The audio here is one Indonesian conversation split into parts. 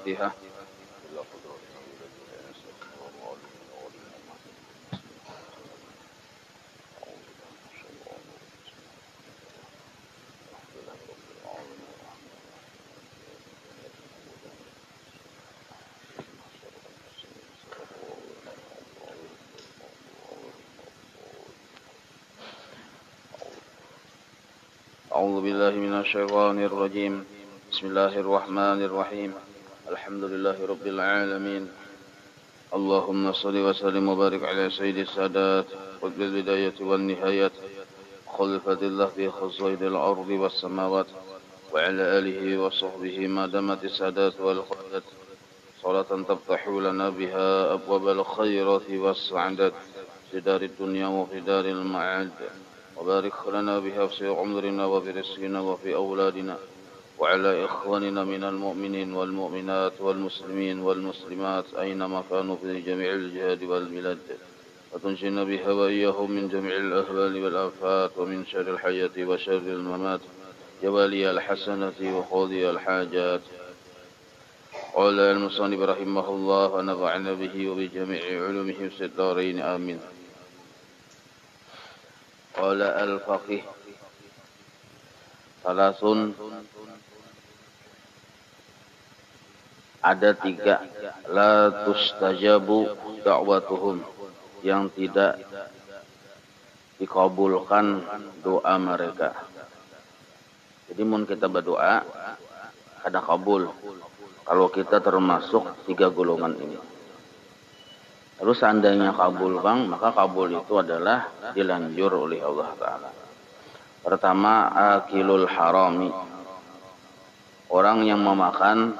Al-Fatihah. أعوذ بالله من الشيطان الرجيم. بسم الله الرحمن الرحيم. الحمد لله رب العالمين. اللهم صل وسلم وبارك على سيد السادات قطب البداية والنهايات خلفة الله في خزائن الأرض والسماوات وعلى آله وصحبه ما دامت السادات والقادات صلاة تفتح لنا بها أبواب الخيرات والسعادات في دار الدنيا وفي دار المعاد، وبارك لنا بها في عمرنا وفي رزقنا وفي أولادنا وعلى إخواننا من المؤمنين والمؤمنات والمسلمين والمسلمات أينما كانوا في جميع الجهاد والبلاد، وتنجينا بها وإياهم من جميع الأهوال والآفات ومن شر الحياة وشر الممات يا والي الحسنة وقاضي الحاجات. قال المصنف رحمه الله ونفعنا به وبجميع علومه في الدارين آمين. قال الفقيه salasun, ada tiga la tustajabu da'watuhum, yang tidak dikabulkan doa mereka. Jadi mun kita berdoa ada kabul kalau kita termasuk tiga golongan ini. Lalu seandainya kabul bang, maka kabul itu adalah dilanjur oleh Allah Ta'ala. Pertama, akilul harami, orang yang memakan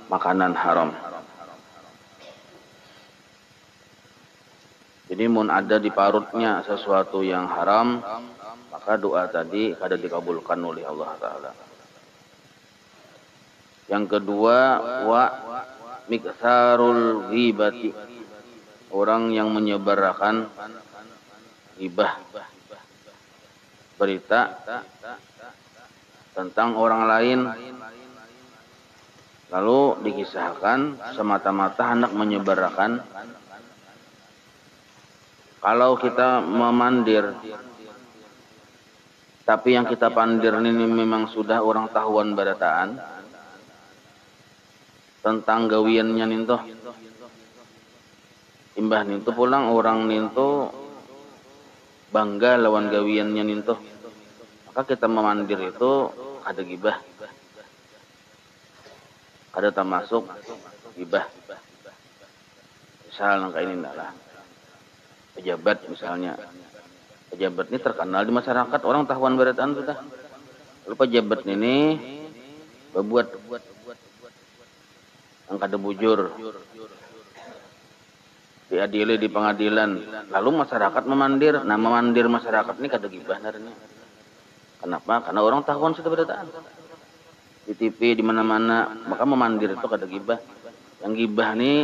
makanan haram. Jadi mun ada di parutnya sesuatu yang haram, maka doa tadi kada dikabulkan oleh Allah Ta'ala. Yang kedua, wa miktharul ghibati, orang yang menyebarkan ghibah, berita tentang orang lain, lalu dikisahkan semata-mata hendak menyebarkan. Kalau kita memandir, tapi yang kita pandir ini memang sudah orang tahuan barataan tentang gawiannya ninto, imbah ninto pulang orang ninto bangga lawan gawiannya ninto, maka kita memandir itu ada gibah, ada termasuk gibah. Misal kayak ini lah, pejabat misalnya, pejabat ini terkenal di masyarakat, orang tahuan barataan sudah. Lalu pejabat ini berbuat yang kada bujur, diadili di pengadilan, lalu masyarakat memandir. Nah, memandir masyarakat ini kada gibah narnya. Kenapa? Karena orang tahuan sudah berataan di TV di mana-mana, maka memandir itu kada gibah. Yang gibah nih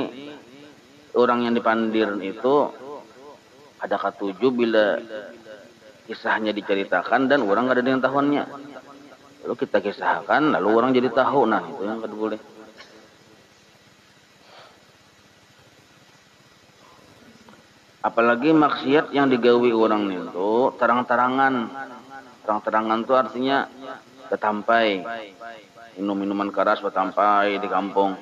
orang yang dipandir itu ada katuju bila kisahnya diceritakan dan orang kada ada yang tahuannya. Lalu kita kisahkan, lalu orang jadi tahu. Nah, itu yang kada boleh. Apalagi maksiat yang digawi orang itu terang-terangan. Terang-terangan itu artinya betampai. Minum-minuman keras betampai di kampung.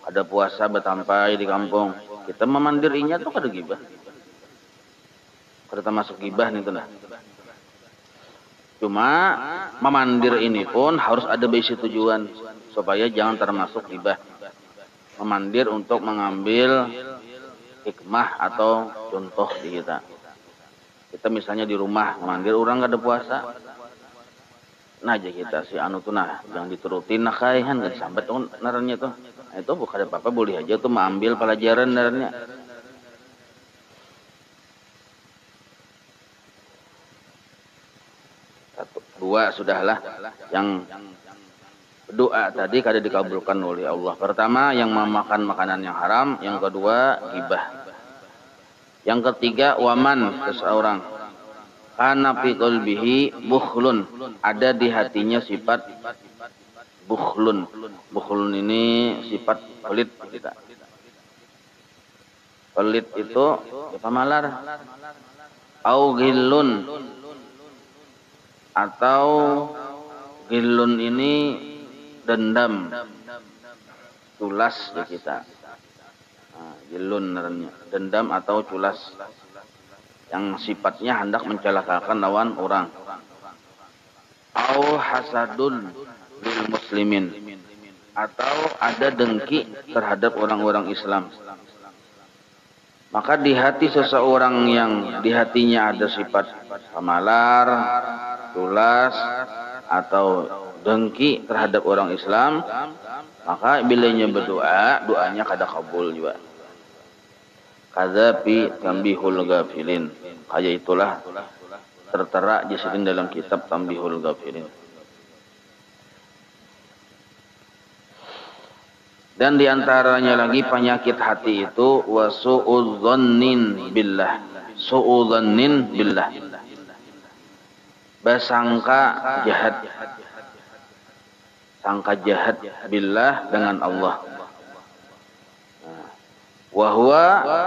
Ada puasa betampai di kampung. Kita memandirinya itu kada gibah. Kada termasuk gibah nih tuh. Cuma memandir ini pun harus ada base tujuan supaya jangan termasuk gibah. Memandir untuk mengambil hikmah atau contoh di kita. Kita misalnya di rumah memanggil orang gak ada puasa, nah aja kita si anu tuh nah yang diturutin nah kaihan kan sampai tuh naranya tuh. Nah, itu bukan ada apa-apa, boleh aja tuh mengambil pelajaran naranya. Satu, dua sudahlah. Yang doa tadi kada dikabulkan oleh Allah. Pertama, yang memakan makanan yang haram. Yang kedua, gibah. Yang ketiga, waman, seseorang kana fi qalbihi bukhlun, ada di hatinya sifat Bukhlun. Bukhlun ini sifat pelit kita. Pelit itu ya pamalar. Au ghillun, atau ghillun ini dendam, culas di kita. Nah, ghillun namanya, dendam atau culas yang sifatnya hendak mencelakakan lawan orang. Au hasadun lil muslimin, atau ada dengki terhadap orang-orang Islam. Maka di hati seseorang yang di hatinya ada sifat pamalar, culas, atau dengki terhadap orang Islam, maka bilanya berdoa, doanya kada kabul juga. Kadzafi tambihul ghafilin. Kayak itulah tertera disebut dalam kitab Tambihul Ghafilin. Dan diantaranya lagi penyakit hati itu wasu'udzannin billah. Su'udzannin billah. Bersangka jahat. Sangka jahat billah dengan Allah. Wahwa,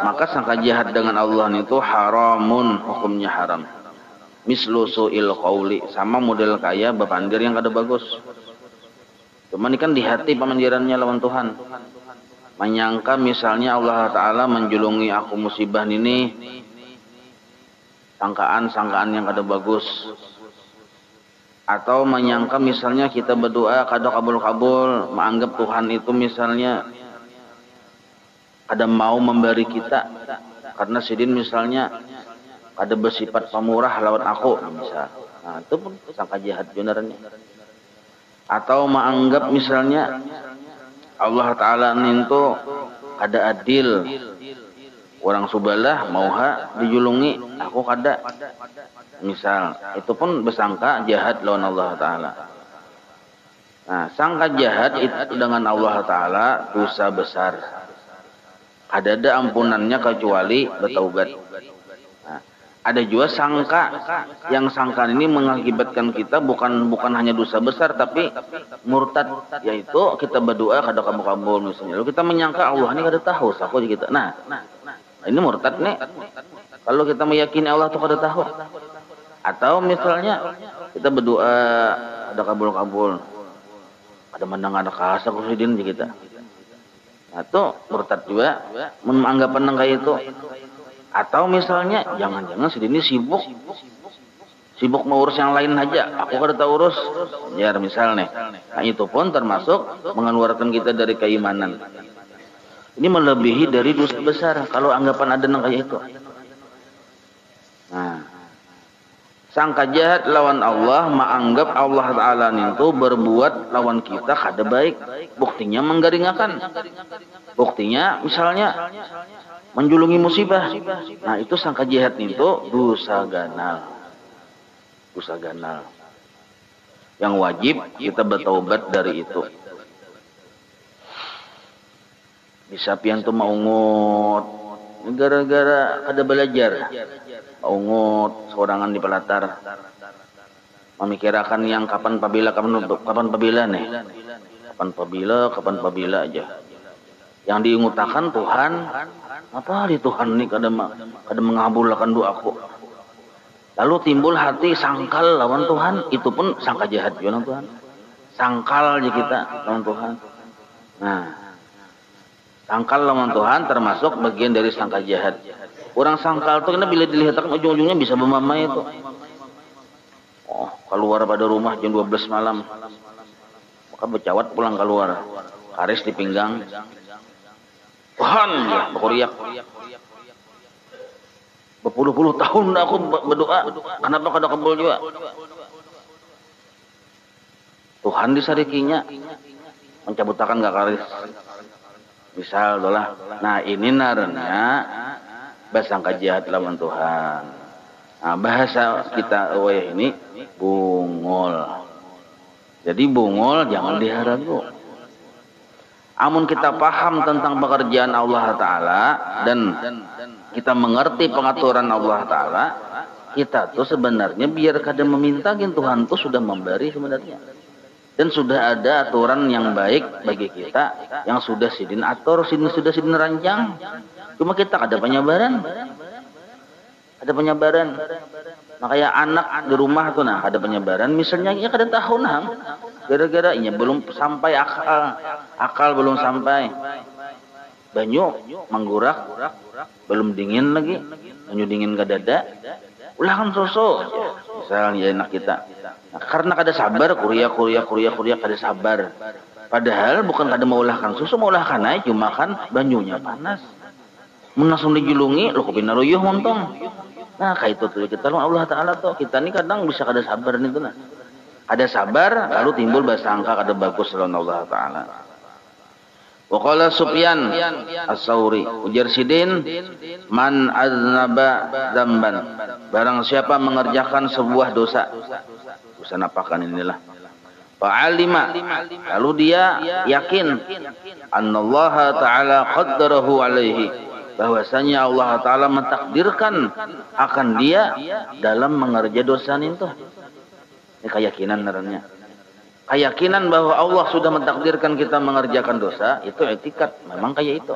maka sangka jahat dengan Allah itu haramun, hukumnya haram. Mislu su'il qawli, sama model kaya bepandir yang kada bagus. Cuman ini kan di hati pemandirannya lawan Tuhan. Menyangka misalnya Allah Ta'ala menjulungi aku musibah ini, sangkaan-sangkaan yang kada bagus. Atau menyangka misalnya kita berdoa kada kabul-kabul, menganggap Tuhan itu misalnya kada mau memberi kita karena sidin misalnya kada bersifat pemurah lawan aku misal. Nah, itu pun sangka jahat sebenarnya. Atau menganggap misalnya Allah Ta'ala itu kada adil, orang subalah mauha dijulungi aku kada misal, itu pun bersangka jahat lawan Allah Ta'ala. Nah, sangka jahat itu dengan Allah Ta'ala dosa besar. Ada ampunannya kecuali bertaubat. Nah, ada juga sangka, yang sangka ini mengakibatkan kita bukan hanya dosa besar tapi murtad, yaitu kita berdoa kada kabul misalnya. Lalu kita menyangka Allah ini kada tahu saku kita. Nah, ini murtad nih. Kalau kita meyakini Allah itu kada tahu. Atau misalnya kita berdoa kada kabul, ada mendengar ada kasa kusidin kita. Nah, itu murtad juga menganggap kayak itu. Atau misalnya jangan-jangan sedini sibuk mengurus yang lain aja, aku kada tahu urus ya misalnya. Nah, itu pun termasuk mengeluarkan kita dari keimanan. Ini melebihi dari dosa besar kalau anggapan ada yang kayak itu. Nah, sangka jahat lawan Allah, menganggap Allah Ta'ala itu berbuat lawan kita kada baik. Buktinya menggaringakan. Buktinya misalnya menjulungi musibah. Nah, itu sangka jahat itu dosa ganal. Dosa ganal. Yang wajib kita bertaubat dari itu. Bisa pian tuh maungut gara-gara kada belajar. Maungut sorangan di pelatar. Memikirkan yang kapan pabila nih. Kapan pabila aja. Yang diingutakan Tuhan, apa di Tuhan ini kada mengabulkan doaku. Lalu timbul hati sangkal lawan Tuhan, itu pun sangka jahat juga Tuhan. Sangkal aja kita lawan Tuhan. Nah, sangkal lawan Tuhan termasuk bagian dari sangka jahat. Orang sangkal itu karena bila dilihatkan ujung-ujungnya bisa memamai itu. Oh, keluar pada rumah jam 12 malam. Maka bercawat pulang keluar. Karis di pinggang. Tuhan, ya, berkoriak. Berpuluh-puluh tahun aku berdoa. Kenapa kada kabul juga? Tuhan disarikinya mencabutakan gak karis. Misal dolah. Nah, ini narenya basangka jahat lawan Tuhan. Nah, bahasa kita ini bungol. Jadi bungol jangan diharagu. Amun kita paham tentang pekerjaan Allah Ta'ala dan kita mengerti pengaturan Allah Ta'ala, kita tuh sebenarnya biar kada meminta, Tuhan tuh sudah memberi sebenarnya. Dan sudah ada aturan yang baik bagi kita yang sudah sidin atur, sudah sidin rancang. Cuma kita ada penyebaran. Ada penyebaran. Nah kayak anak di rumah tuh nah ada penyebaran. Misalnya ya kada tahu nah. Gara-gara ini belum sampai akal belum sampai. Banyu menggurak belum dingin lagi. Banyu dingin ke dada. Ulah kan soso. Misalnya anak kita. Nah, karena kada sabar, kuliah kada sabar. Padahal bukan kada maulahkan susu, maulahkan aja, cuma kan banyunya panas. Mun langsung dijulungi, lo kupin naruyuh montong. Nah, kayak itu tuh kita Allah Taala tuh kita nih kadang bisa kada sabar nih tuh nah. Kada sabar, lalu timbul basangka kada bagus lawan Allah Taala. Wa qala Sufyan As-Tsauri, ujar Sidin, man aznaba dzamban. Barang siapa mengerjakan sebuah dosa. Dosa napakan inilah. Fa'alima, lalu dia yakin annallaha ta'ala qaddarahu alaihi, bahwasanya Allah Ta'ala mentakdirkan akan dia dalam mengerja dosa itu. Ini keyakinan naranya. Keyakinan bahwa Allah sudah mentakdirkan kita mengerjakan dosa, itu etikat, memang kayak itu.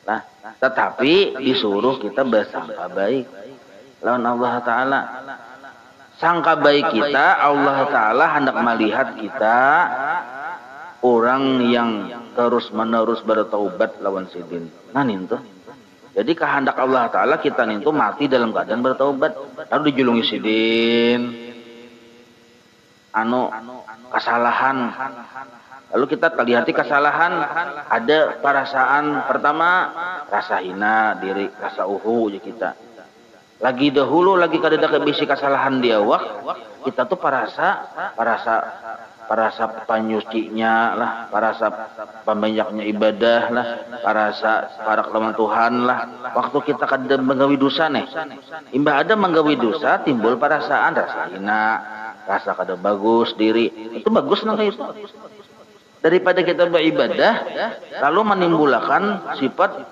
Nah, tetapi disuruh kita bersangka baik lawan Allah Ta'ala. Sangka baik kita, Allah Ta'ala hendak melihat kita orang yang terus menerus bertaubat lawan sidin. Nah itu. Jadi kehendak Allah Ta'ala kita itu mati dalam keadaan bertaubat. Lalu dijulungi sidin. Kesalahan. Lalu kita terlihat kesalahan, ada perasaan pertama, rasa hina diri, rasa uhu kita. Lagi dahulu lagi kada ada bisi kesalahan dia kita tuh parasa panyucinya lah, parasa pembanyaknya ibadah lah, parasa para kelawan Tuhan lah. Waktu kita kada menggawi dosa nih, imbah ada menggawi dosa timbul perasaan rasa hina, rasa kada bagus diri. Itu bagus nang kayak itu. Daripada kita beribadah lalu menimbulkan sifat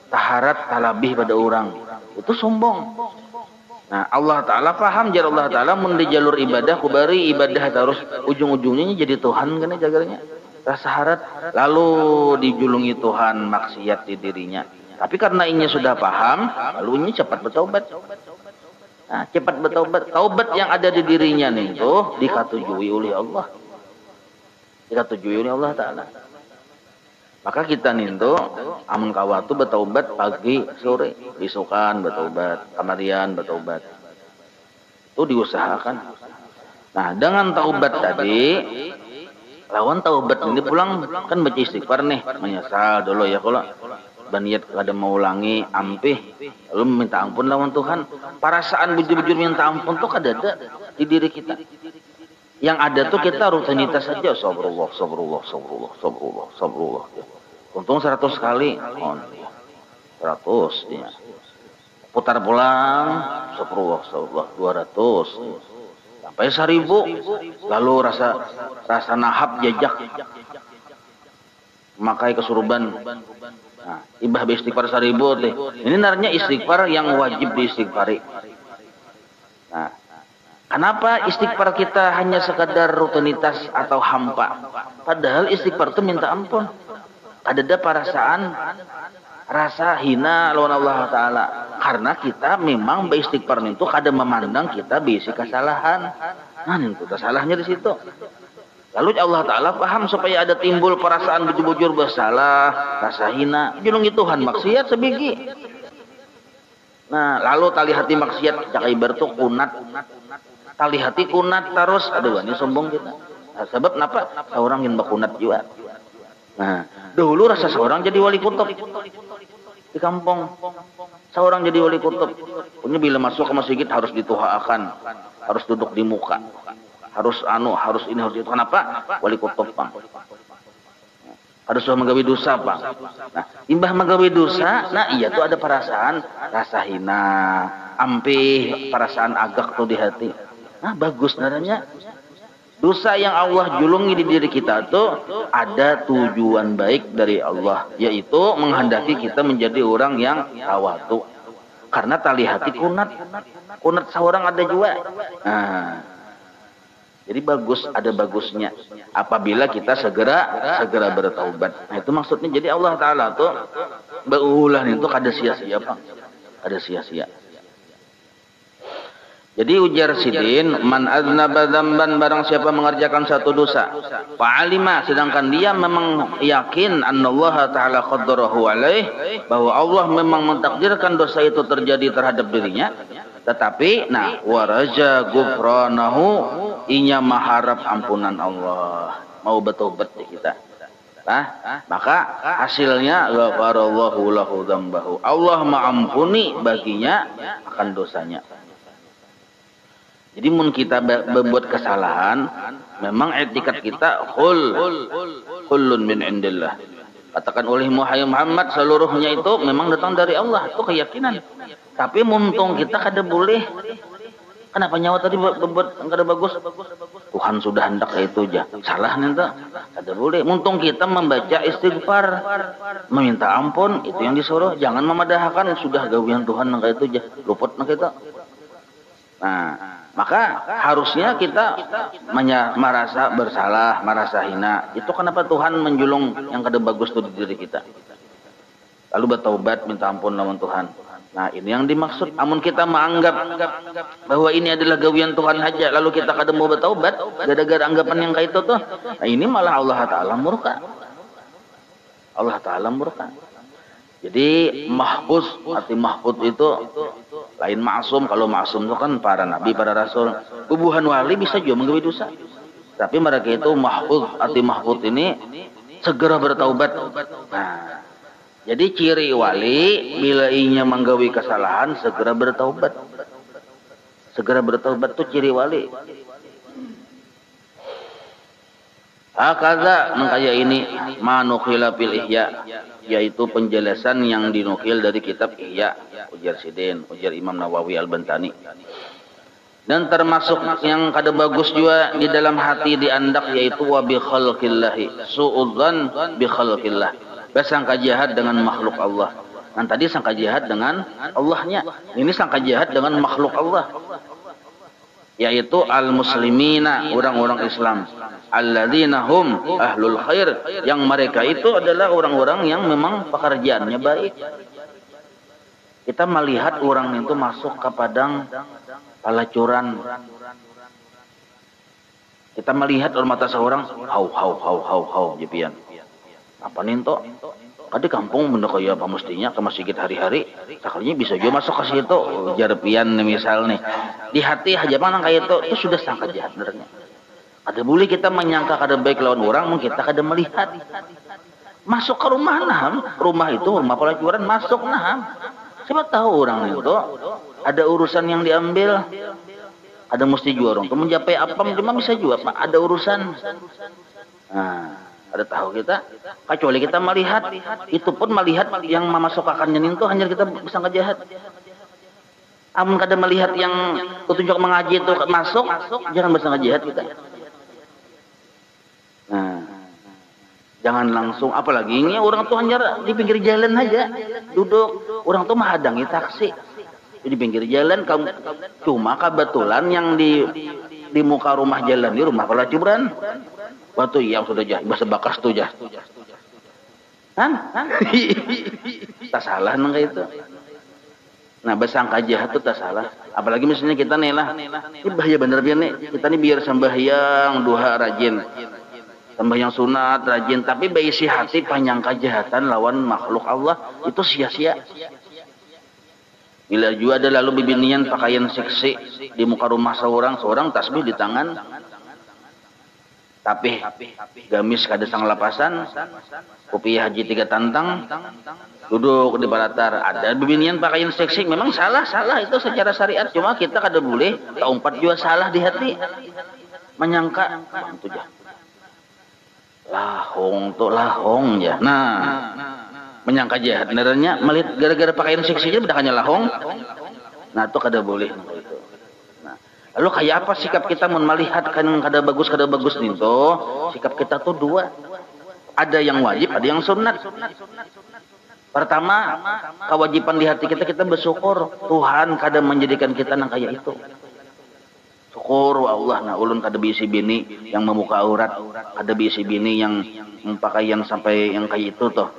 taharat talabih pada orang, itu sombong. Nah Allah Ta'ala paham jar Allah Ta'ala mun di jalur ibadah kubari ibadah terus ujung-ujungnya jadi Tuhan kan jagarnya rasa harat, lalu dijulungi Tuhan maksiat di dirinya. Tapi karena ini sudah paham, lalu ini cepat bertaubat. Nah, cepat bertaubat. Taubat yang ada di dirinya nih itu dikatujui oleh Allah. Dikatujui oleh Allah Ta'ala. Maka kita nintu amun kawatu bertaubat pagi sore, besokan bertaubat, kamarian bertaubat. Itu diusahakan. Nah, dengan taubat tadi, lawan taubat ini pulang kan baca istighfar nih, menyesal dulu ya kalau berniat kada mau ulangi, ampih, lalu minta ampun lawan Tuhan. Perasaan bujur-bujur minta ampun tuh kada ada di diri kita. Yang ada tuh kita rutinitas saja, sabrullah. Untung 100 kali, 100 ya. Putar pulang, sabrullah 200. Sampai 1000, lalu rasa nahap jajak. Makai kesuruban. Nah, ibah istighfar 1000 deh. Ini narnya istighfar yang wajib diistighfari. Nah, kenapa istighfar kita hanya sekadar rutinitas atau hampa? Padahal istighfar itu minta ampun. Ada perasaan rasa hina lawan Allah Ta'ala. Karena kita memang beristighfar itu kada memandang kita bisi kesalahan. Nah itu kesalahannya di situ. Lalu Allah Ta'ala paham supaya ada timbul perasaan bujur-bujur bersalah, rasa hina. Julungi Tuhan maksiat sebiji. Nah lalu tali hati maksiat cakai bertu kunat. Tali hati kunat terus, aduh ini sombong kita. Nah, sebab kenapa? Seorang yang berkunat juga. Nah, dahulu rasa seorang jadi wali kutub di kampung. Seorang jadi wali kutub. Punya bila masuk ke masjid harus dituhaakan, harus duduk di muka, harus ini harus itu. Kenapa? Wali kutub bang. Harus menggawi dosa bang. Nah, imbah menggawi dosa, nah iya tuh ada perasaan rasa hina, ampih, perasaan agak tuh di hati. Nah bagus naranya. Dosa yang Allah julungi di diri kita itu ada tujuan baik dari Allah, yaitu menghendaki kita menjadi orang yang tawadu. Karena tali hati kunat seorang ada juga. Nah, Jadi bagus, ada bagusnya apabila kita segera bertaubat. Nah itu maksudnya. Jadi Allah Ta'ala tuh berulah itu kada sia-sia Pak. Kada sia-sia. Jadi ujar Sidin, man aznaba dzamban, barang siapa mengerjakan satu dosa, fa'alima, sedangkan dia memang yakin annallaha ta'ala qaddarahu alaih, bahwa Allah memang mentakdirkan dosa itu terjadi terhadap dirinya, tetapi waraja ghufranahu, inya mengharap ampunan Allah, mau bertobat kita. Maka hasilnya ghafarallahu lahu dzambahu, Allah mengampuni baginya akan dosanya. Jadi mun kita berbuat kesalahan, memang etikat kita kullun min indillah. Katakan oleh Muhammad, seluruhnya itu memang datang dari Allah, itu keyakinan. Tapi muntung kita kada boleh. Kenapa nyawa tadi berbuat kada bagus? Tuhan sudah hendak itu aja. Salah nanti kada boleh. Muntung kita membaca istighfar, meminta ampun, itu yang disuruh. Jangan memadahkan sudah gawian Tuhan nang itu aja. Luput nang kita. Maka harusnya kita merasa bersalah, merasa hina. Itu kenapa Tuhan menjulung yang kada bagus itu di diri kita. Lalu bertaubat, minta ampun lawan Tuhan. Nah ini yang dimaksud. Amun kita menganggap bahwa ini adalah gawian Tuhan saja, lalu kita kada mau bertaubat gara-gara anggapan yang kayak itu tuh. Nah ini malah Allah Ta'ala murka. Allah Ta'ala murka. Jadi mahfuz, arti mahfuz itu lain maksum. Kalau maksum itu kan para nabi, para rasul. Bubuhan wali bisa juga menggawe dosa. Tapi mereka itu mahfuz, arti mahfuz ini segera bertaubat. Nah, jadi ciri wali bila inya menggawe kesalahan segera bertaubat. Segera bertaubat itu ciri wali. Akaza mengkaya ini manukhila fil ihya, yaitu penjelasan yang dinukil dari kitab Ihya, ujar Sidin, ujar Imam Nawawi Al-Bantani. Dan termasuk yang kada bagus juga di dalam hati diandak, yaitu wa bi khalqillahi, suudzan bi khalqillah, bersangka jahat dengan makhluk Allah. Kan tadi sangka jahat dengan Allahnya, ini sangka jahat dengan makhluk Allah, yaitu al-muslimina, orang-orang Islam, alladzina hum ahlul khair, yang mereka itu adalah orang-orang yang memang pekerjaannya baik. Kita melihat orang itu masuk ke padang pelacuran, kita melihat oleh mata seorang hau jepian apa ninto kadi kampung benda kaya apa mestinya ke masjid hari-hari sekalinya bisa juga masuk ke situ jarpian misal nih di hati aja mana kayak itu sudah sangka jahat benernya. Ada boleh kita menyangka kada baik lawan orang, mungkin kita kada melihat masuk ke rumah rumah itu rumah pelacuran masuk siapa tahu orang itu ada urusan yang diambil, ada mesti juga orang itu mencapai apa cuma bisa juga Pak, ada urusan. Ada tahu kita, kecuali kita melihat, itu pun melihat yang memasukkan janin itu hanya kita bisa ngejahat. Amun kada melihat yang petunjuk mengaji itu masuk, jangan bisa ngejahat kita. Jangan langsung, apalagi ini orang tuh hanya di pinggir jalan aja duduk, orang tuh menghadangi taksi di pinggir jalan, cuma kebetulan yang di muka rumah jalan di rumah pelacuran. Waktu yang sudah jah, bahasa bakas tuh jah. Tak salah nang itu. Nah, bersangka jahat itu tak salah. Apalagi misalnya kita nih lah, ini bahaya bener biar nih. Kita nih biar sembahyang duha rajin, sembahyang sunat rajin, tapi berisi hati penyangka kejahatan lawan makhluk Allah, itu sia-sia. Bila juga ada lalu bibinian pakaian seksi di muka rumah seorang tasbih di tangan, tapi gamis kada sang lapasan, kopiah haji 3 tantang, duduk di balatar, ada bibinian pakaian seksi, memang salah itu secara syariat, cuma kita kada boleh keempat juga salah di hati, menyangka itu jah lahong ya. Menyangka jahat benernya melihat gara-gara pakaian seksi aja udah hanya lahong. Nah itu kada boleh. Lalu kayak apa sikap kita melihat kan kada bagus nih tuh, sikap kita tuh dua, ada yang wajib, ada yang sunat. Pertama, kewajiban di hati kita bersyukur Tuhan kada menjadikan kita nang kayak itu. syukur wa Allah nah ulun kada bisi bini yang membuka aurat, kada bisi bini yang pakaian sampai yang kayak itu toh.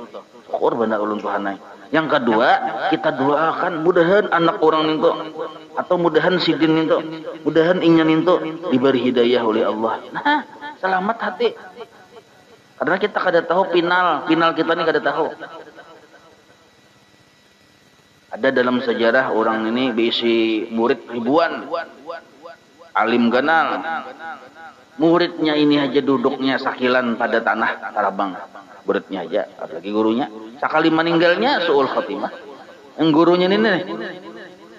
Syukur benar ulun Tuhanai. Yang kedua, kita doakan mudahan anak orang itu atau mudahan sidin itu, mudahan inyan itu diberi hidayah oleh Allah. Nah, selamat hati. Karena kita kada tahu final kita ini kada tahu. Ada dalam sejarah orang ini berisi murid ribuan, alim ganal. Muridnya ini aja duduknya sakilan pada tanah Tarabang. Muridnya aja, apalagi gurunya. Sekali meninggalnya suul khotimah. Yang gurunya ini nih.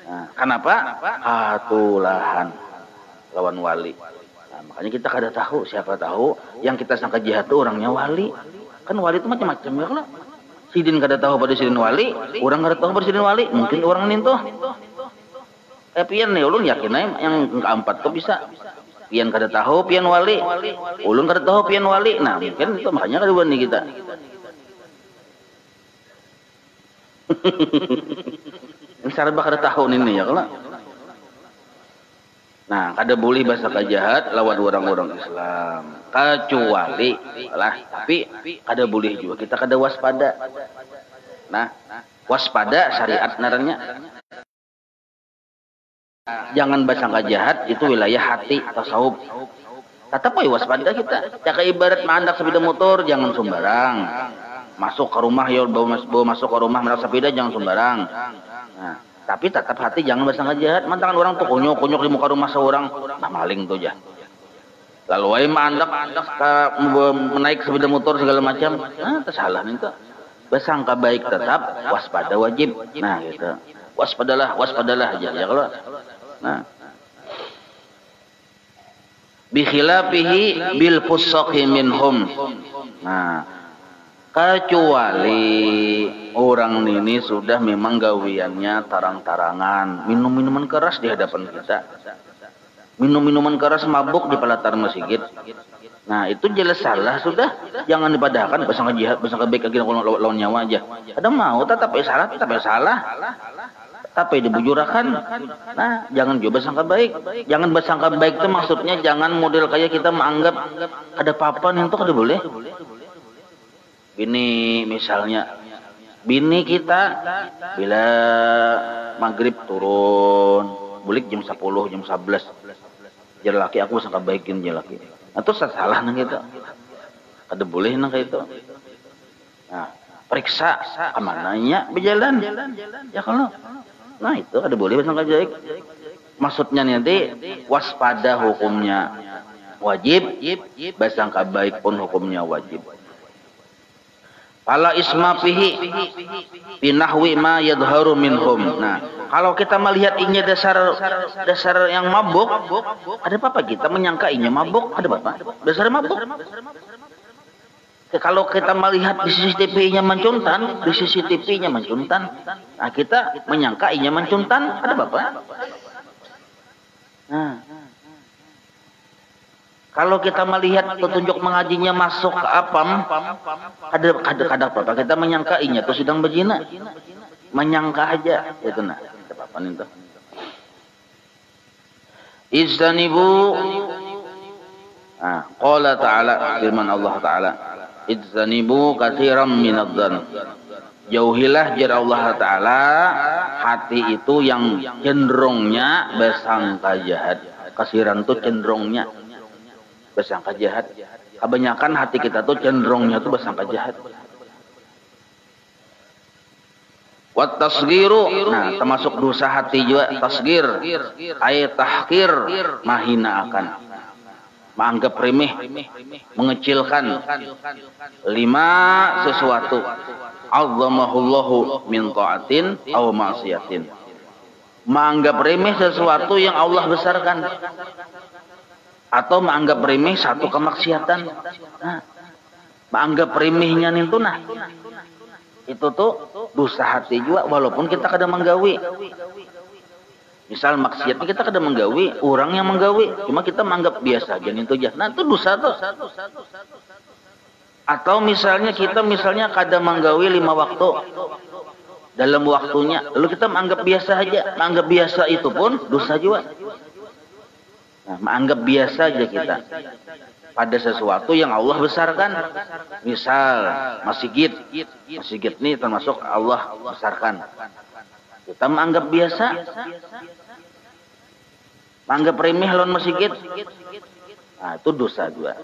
Nah, kenapa? Atulahan lawan wali. Nah, makanya kita kada tahu, siapa tahu yang kita sangka jahat itu orangnya wali. Kan wali itu macam-macam ya kalau. Sidin kada tahu pada sidin wali, orang kada tahu pada sidin wali, mungkin orang ini tuh. Pian nih ulun yakin aja yang keempat tuh bisa. Pian kada tahu pian wali, ulun kada tahu pian wali. Nah, mungkin itu makanya kada buat nih kita. Yang sarba kada tahu ini ya kalau. Nah, kada boleh bahasa kajahat lawan orang-orang Islam. Kecuali lah, tapi kada boleh juga kita kada waspada. Nah, waspada syariat naranya. Jangan bahasa kajahat itu wilayah hati tasawuf. Tetap aja waspada kita. Ya kayak ibarat mandak sepeda motor jangan sembarang. Masuk ke rumah ya bawa masuk ke rumah mendak sepeda jangan sembarang. Nah, tapi tetap hati jangan bersangka jahat. Mantangan orang tuh kunyuk-kunyuk di muka rumah seorang, nah maling tuh aja. Lalu ay mandak menaik sepeda motor segala macam, nah tersalah nih tuh. Bersangka baik tetap, waspada wajib. Nah gitu. Waspadalah aja ya kalau. Nah. Bi khilafihi bil fusaqi minhum. Nah, kecuali orang ini sudah memang gawiannya tarang-tarangan, minum minuman keras di hadapan kita, minum minuman keras mabuk di pelataran masjid. Nah itu jelas salah sudah, jangan dipadahkan bersangka jihad, bersangka baik lagi lawan nyawa aja. Ada mau tapi salah, tapi dibujurakan. Nah jangan juga bersangka baik, jangan bersangka baik itu maksudnya jangan model kayak kita menganggap ada papan itu kada boleh. Bini misalnya, bini kita bila maghrib turun, bulik jam 10, jam 11, jadi laki aku sangka baikin jadi laki. Nah terus salah nang itu, ada boleh nang kayak itu. Nah periksa amanahnya berjalan, ya kalau, nah itu ada boleh sangka baik. Maksudnya nanti waspada hukumnya wajib, bersangka baik pun hukumnya wajib. Fala isma fihi binahwi ma yadharu minhum. Nah, kalau kita melihat inya dasar yang mabuk, ada apa kita menyangka inya mabuk? Ada apa? Dasar mabuk. Kalau kita melihat di CCTV-nya mencuntan, nah kita menyangka inya mencuntan, ada apa? Nah, kalau kita melihat petunjuk mengajinya masuk ke apam, kadang apa kita menyangka inya tuh sedang berzina, menyangka aja itu nah, apa itu? Ijtanibu, qala ta'ala, firman Allah Ta'ala, ijtanibu katsiran minadh-dhann. Jauhilah jar Allah Ta'ala hati itu yang cenderungnya bersangka jahat. Kasiran tuh cenderungnya bersangka jahat. Kebanyakan hati kita tuh cenderungnya tuh bersangka jahat. Wat tasghiru, nah termasuk dosa hati juga tasghir, ay tahqir, mahina akan, menganggap remeh, mengecilkan lima sesuatu, azzamahullahu min ta'atin aw ma'siyatin, menganggap remeh sesuatu yang Allah besarkan, atau menganggap remeh satu kemaksiatan. Nah, menganggap remehnya itu nah, itu tuh dosa hati juga walaupun kita kadang menggawi. Misal maksiatnya kita kadang menggawi, orang yang menggawi, cuma kita menganggap biasa aja itu aja. Nah, itu dosa tuh. Atau misalnya kita kadang menggawi 5 waktu dalam waktunya, lalu kita menganggap biasa aja. Menganggap biasa itu pun dosa juga. Nah, menganggap biasa aja kita pada sesuatu yang Allah besarkan. Misal masjid ini termasuk Allah besarkan. Kita menganggap biasa, menganggap remeh lawan masjid. Nah, itu dosa juga.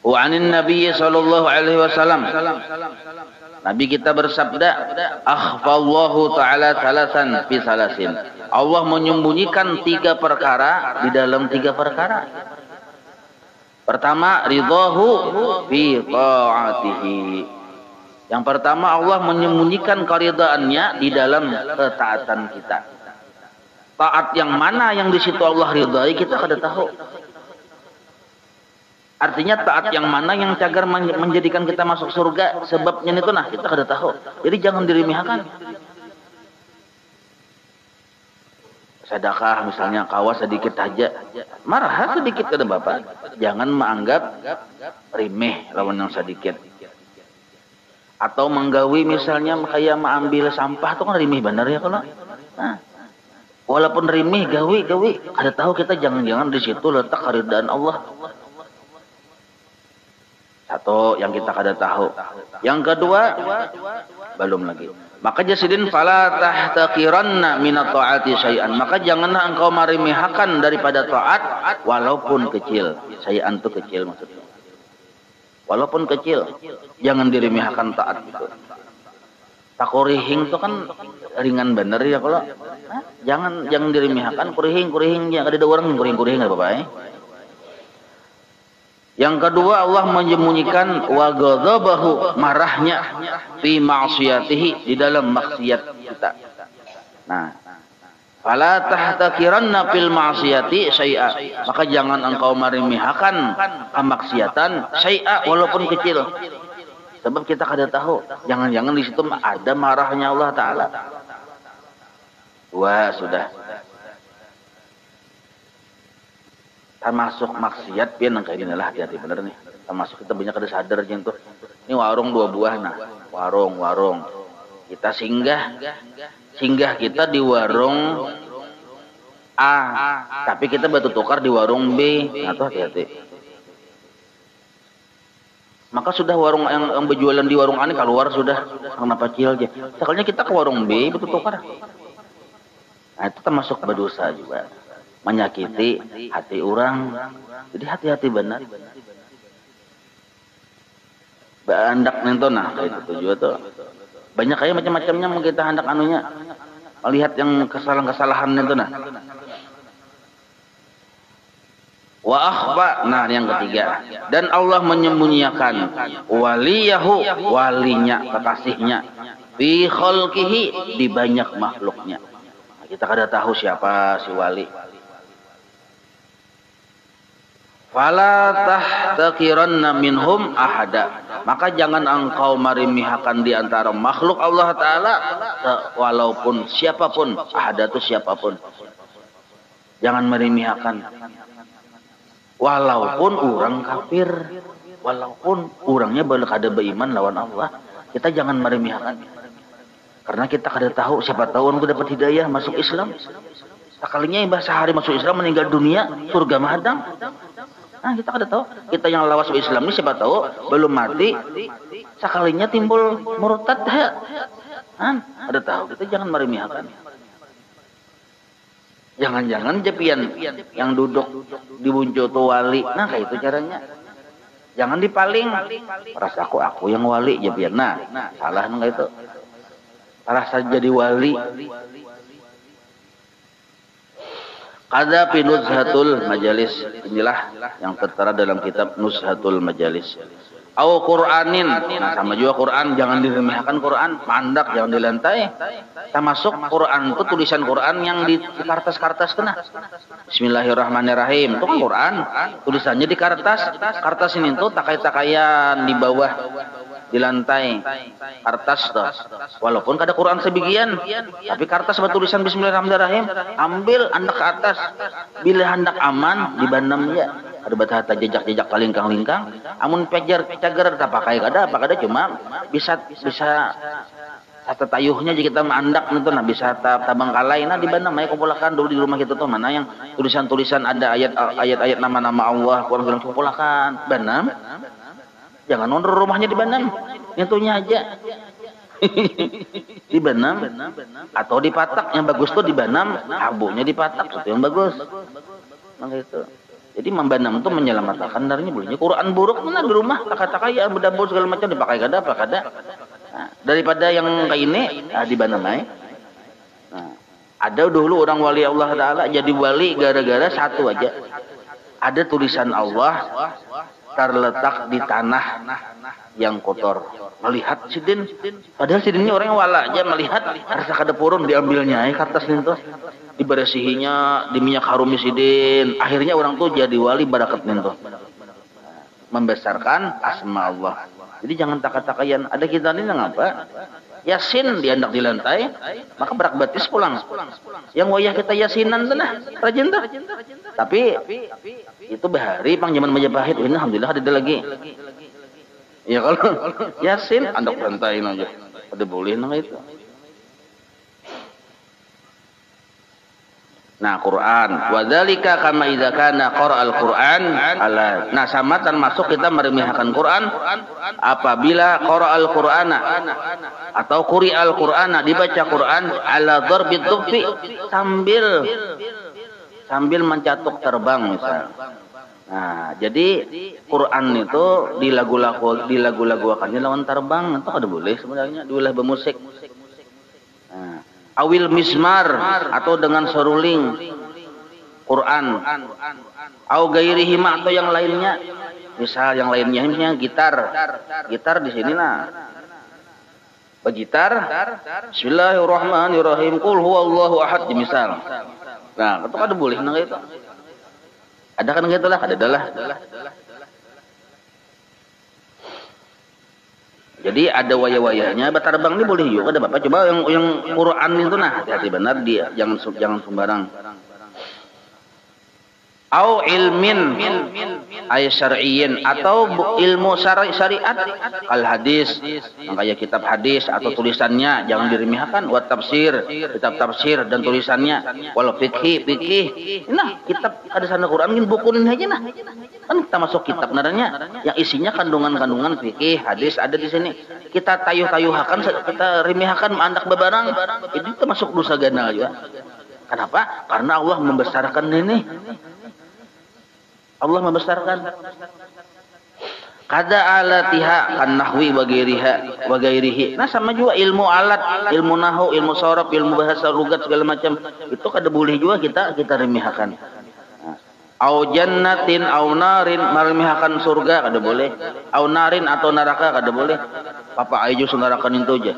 Wa anin Nabi sallallahu alaihi wasallam. Nabi kita bersabda, akhfallahu ta'ala salasan fi salasin. Allah menyembunyikan 3 perkara di dalam 3 perkara. Pertama, ridahu fi ta'atihi. Yang pertama, Allah menyembunyikan keridhaannya di dalam ketaatan kita. Taat yang mana yang di situ Allah ridhai kita kada tahu. Artinya taat yang mana yang cagar menjadikan kita masuk surga, sebabnya itu nah kita kada tahu. Jadi jangan diremehkan. Sedekah misalnya kawas sedikit aja, marah sedikit kada Bapak. Jangan menganggap remeh lawan yang sedikit. Atau menggawi misalnya kayak mengambil sampah itu kan remeh benar ya kalau. Nah, walaupun remeh gawi, kada tahu kita jangan-jangan di situ letak keridhaan Allah. Satu yang kita kada tahu. Yang kedua, belum lagi. Maka jasidin fala tahtaqiranna minat ta'ati syai'an. Maka janganlah engkau meremehkan daripada taat walaupun kecil. Syai'an itu kecil maksudnya. Walaupun kecil, jangan diremehkan taat itu. Takurihing itu kan ringan bener ya kalau. Jangan diremehkan kurihing yang ada orang kurihing apa-apa. Yang kedua, Allah menyembunyikan wa ghadabahu, marahnya fi ma'siyatihi, di dalam maksiat kita. Nah, fala tahtaqiranna fil ma'siyati syai'a. Maka jangan engkau meremehkan kemaksiatan syai'a walaupun kecil. Sebab kita kada tahu, jangan-jangan di situ ada marahnya Allah taala. Wah, sudah. Termasuk maksiat pian kayak gini lah, hati-hati bener nih. Termasuk kita banyak kada sadar gitu. Ini warung 2 buah nah, warung. Kita singgah kita di warung A, tapi kita batu tukar di warung B. Nah, tuh hati-hati. Maka sudah warung yang berjualan di warung A ini keluar sudah, kenapa kecil aja. Sekalinya kita ke warung B batu tukar. Nah, itu termasuk berdosa juga. Menyakiti hati orang. Jadi hati-hati benar. Hendak nento nah kayak itu juga tuh. Banyak kayak macam-macamnya mau kita hendak anunya. Melihat yang kesalahan-kesalahan itu nah. Wa akhfa, nah yang ketiga. Dan Allah menyembunyikan waliyahu, walinya, kekasihnya, fi khalqihi, di banyak makhluknya. Nah, kita kada tahu siapa si wali. Fala tahtaqiranna minhum ahada. Maka jangan engkau meremehkan di antara makhluk Allah taala walaupun siapapun, ahada itu siapapun. Jangan meremehkan. Walaupun orang kafir, walaupun orangnya kada beriman lawan Allah, kita jangan meremehkan. Karena kita kada tahu, siapa tahu orang itu dapat hidayah masuk Islam. Sekalinya yang sehari masuk Islam meninggal dunia, surga mahadam. Nah, kita kada tahu. Kita yang lawas Islam ini siapa tahu belum mati, sekalinya timbul murtad. Ada tahu, kita jangan meremehkan. Jangan-jangan jepian yang duduk di bunco tu wali. Nah, kayak itu caranya. Jangan dipaling. Rasa aku yang wali jepian. Nah, salah enggak itu. Rasa jadi wali. Qadza fi nuzhatul majalis. Inilah yang tertera dalam kitab Nuzhatul Majalis. Au Qur'anin. Nah, sama juga Quran, jangan diremehkan Quran, mandak jangan dilantai. Termasuk Quran itu tulisan Quran yang di kertas-kertas kena. Bismillahirrahmanirrahim. Itu kan Quran, tulisannya di kertas. Kertas ini tuh takai-takaian di bawah di lantai kertas tuh. Walaupun kada Quran sebagian, tapi kertas bertulisan Bismillahirrahmanirrahim, ambil hendak ke atas. Bila hendak aman dibanam ya. Ada batahata jejak-jejak kalingkang-lingkang. Amun cagar tak pakai kada cuma bisa tayuhnya jika kita mandak itu nah bisa tabang kalai nah di mana mai kumpulkan dulu di rumah kita tuh mana yang tulisan-tulisan ada ayat-ayat nama-nama Allah Quran kumpulkan banam jangan nonton rumahnya di banam nyentuhnya aja di banam atau di patak yang bagus tuh di banam abunya di patak itu yang bagus nah gitu. Jadi membanam itu menyelamatkan darinya bolehnya Quran buruk mana di rumah taka-taka ya berdabur segala macam dipakai kada apa kada nah, daripada yang kayak ini di banam nah, ada dulu orang wali Allah Ta'ala jadi wali gara-gara satu aja ada tulisan Allah terletak di tanah yang kotor melihat sidin padahal sidin ini orang yang wala aja melihat rasa kada purun diambilnya kertas itu diberesihinya di minyak harum sidin akhirnya orang tuh jadi wali barakat itu membesarkan asma Allah jadi jangan taka-takayan ada kita ini ngapa Yasin diandak di lantai maka berak batis pulang yang wayah kita yasinan tuh nah rajin tuh tapi itu bahari pang zaman Majapahit ini alhamdulillah ada lagi ya kalau Yasin andak lantai aja ada boleh nang itu. Nah Quran, wadzalika kama idza kana qara'al Quran ala. Nah sama termasuk kita meremehkan Quran apabila qara'al Qur'ana atau quri'al Qur'ana dibaca Quran ala dharbid dhuffi sambil mencatuk terbang misal. Nah, jadi Quran itu di lagu-lagu akannya lawan terbang itu kada boleh sebenarnya diulah bermusik. Nah, awil mismar atau dengan seruling Quran. Au gairihi atau yang lainnya. Misal yang lainnya misalnya gitar. Gitar di sini nah. Begitar Bismillahirrahmanirrahim qul huwallahu ahad misal. Nah, itu kada boleh nang itu. Ada kan gitu lah, ada adalah. Jadi ada wayah-wayahnya, terbang ini boleh yuk. Ada bapak coba yang Quran itu nah hati-hati benar dia, jangan sembarang. Au ilmin ay syar'iyyin atau ilmu syariat al hadis kayak kitab hadis atau tulisannya jangan diremehkan wa tafsir kitab tafsir dan tulisannya wal fikih nah kitab ada sana Quran mungkin bukuin aja nah kan kita masuk kitab naranya yang isinya kandungan-kandungan fikih hadis ada di sini kita tayuh-tayuhakan kita remehkan mandak bebarang itu termasuk dosa ganal juga kenapa karena Allah membesarkan ini Allah membesarkan kada alatiha kan nahwi wa gairihi. Nah sama juga ilmu alat, ilmu nahwu, ilmu sorof, ilmu bahasa lugat segala macam itu kada boleh juga kita remehkan. Au jannatin au narin meremehkan surga kada boleh. Au narin atau neraka kada boleh. Papa ayo sunarakan itu aja.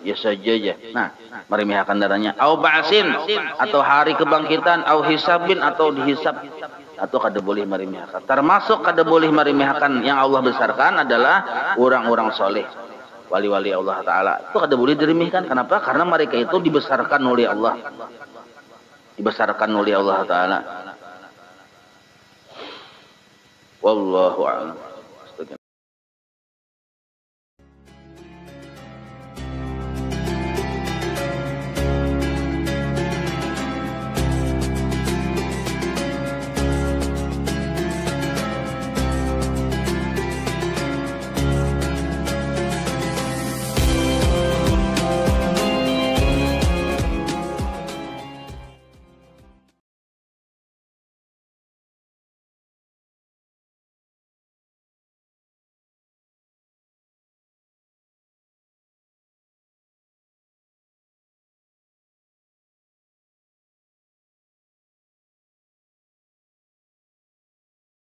Ya saja aja. Nah, meremehkan darahnya. Au ba'sin atau hari kebangkitan, au hisabin atau dihisab. Atau kada boleh meremehkan. Termasuk kada boleh meremehkan yang Allah besarkan adalah orang-orang soleh, wali-wali Allah Taala. Itu kada boleh diremehkan. Kenapa? Karena mereka itu dibesarkan oleh Allah, dibesarkan oleh Allah Taala. Wallahu a'lam.